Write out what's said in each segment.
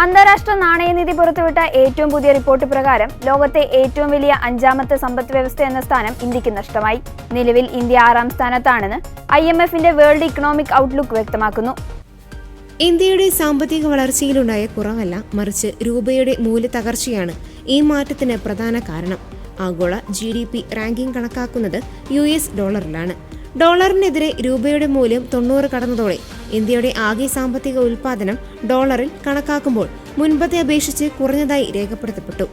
അന്താരാഷ്ട്ര നാണയനിധി പുറത്തുവിട്ട ഏറ്റവും പുതിയ റിപ്പോർട്ട് പ്രകാരം ലോകത്തെ ഏറ്റവും വലിയ അഞ്ചാമത്തെ സമ്പദ് വ്യവസ്ഥ എന്ന സ്ഥാനം ഇന്ത്യക്ക് നഷ്ടമായി. നിലവിൽ ഇന്ത്യ 6ാം സ്ഥാനത്താണെന്ന് IMFന്റെ വേൾഡ് ഇക്കണോമിക് ഔട്ട്ലുക്ക് വ്യക്തമാക്കുന്നു. ഇന്ത്യയുടെ സാമ്പത്തിക വളർച്ചയിലുണ്ടായ കുറവല്ല, മറിച്ച് രൂപയുടെ മൂല്യത്തകർച്ചയാണ് ഈ മാറ്റത്തിന് പ്രധാന കാരണം. ആഗോള GDP റാങ്കിംഗ് കണക്കാക്കുന്നത് US ഡോളറിലാണ്. ഡോളറിനെതിരെ രൂപയുടെ മൂല്യം 90 കടന്നതോടെ ഇന്ത്യയുടെ ആകെ സാമ്പത്തിക ഉൽപ്പാദനം ഡോളറിൽ കണക്കാക്കുമ്പോൾ മുൻപത്തെ അപേക്ഷിച്ച് കുറഞ്ഞതായി രേഖപ്പെടുത്തപ്പെട്ടു.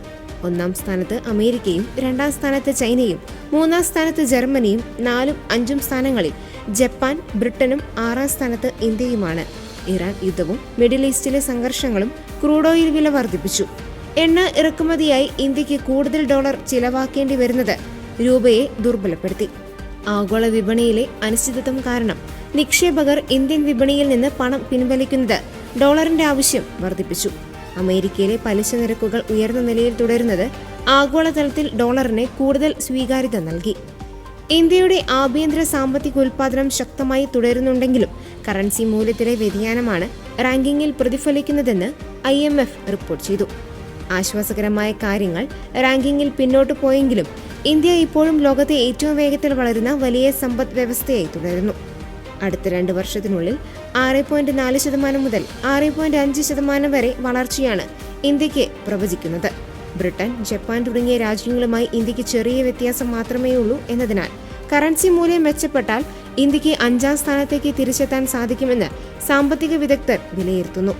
1ാം സ്ഥാനത്ത് അമേരിക്കയും 2ാം സ്ഥാനത്ത് ചൈനയും 3ാം സ്ഥാനത്ത് ജർമ്മനിയും 4ഉം 5ഉം സ്ഥാനങ്ങളിൽ ജപ്പാൻ, ബ്രിട്ടനും 6ാം സ്ഥാനത്ത് ഇന്ത്യയുമാണ്. ഇറാൻ യുദ്ധവും മിഡിൽ ഈസ്റ്റിലെ സംഘർഷങ്ങളും ക്രൂഡ് ഓയിൽ വില വർദ്ധിപ്പിച്ചു. എണ്ണ ഇറക്കുമതിയായി ഇന്ത്യക്ക് കൂടുതൽ ഡോളർ ചിലവാക്കേണ്ടി വരുന്നത് രൂപയെ ദുർബലപ്പെടുത്തി. ആഗോള വിപണിയിലെ അനിശ്ചിതത്വം കാരണം നിക്ഷേപകർ ഇന്ത്യൻ വിപണിയിൽ നിന്ന് പണം പിൻവലിക്കുന്നത് ഡോളറിന്റെ ആവശ്യം വർദ്ധിപ്പിച്ചു. അമേരിക്കയിലെ പലിശ നിരക്കുകൾ ഉയർന്ന നിലയിൽ തുടരുന്നത് ആഗോളതലത്തിൽ ഡോളറിന് കൂടുതൽ സ്വീകാര്യത നൽകി. ഇന്ത്യയുടെ ആഭ്യന്തര സാമ്പത്തിക ഉൽപ്പാദനം ശക്തമായി തുടരുന്നുണ്ടെങ്കിലും കറൻസി മൂല്യത്തിലെ വ്യതിയാനമാണ് റാങ്കിങ്ങിൽ പ്രതിഫലിക്കുന്നതെന്ന് IMF റിപ്പോർട്ട് ചെയ്തു. ആശ്വാസകരമായ കാര്യങ്ങൾ റാങ്കിങ്ങിൽ പിന്നോട്ടു പോയെങ്കിലും ഇന്ത്യ ഇപ്പോഴും ലോകത്തെ ഏറ്റവും വേഗത്തിൽ വളരുന്ന വലിയ സമ്പദ് വ്യവസ്ഥയായി തുടരുന്നു. അടുത്ത 2 വർഷത്തിനുള്ളിൽ 6.4% മുതൽ 6.5% വരെ വളർച്ചയാണ് ഇന്ത്യക്ക് പ്രവചിക്കുന്നത്. ബ്രിട്ടൻ, ജപ്പാൻ തുടങ്ങിയ രാജ്യങ്ങളുമായി ഇന്ത്യക്ക് ചെറിയ വ്യത്യാസം മാത്രമേ ഉള്ളൂ എന്നതിനാൽ കറൻസി മൂല്യം മെച്ചപ്പെട്ടാൽ ഇന്ത്യക്ക് 5ാം സ്ഥാനത്തേക്ക് തിരിച്ചെത്താൻ സാധിക്കുമെന്ന് സാമ്പത്തിക വിദഗ്ധർ വിലയിരുത്തുന്നു.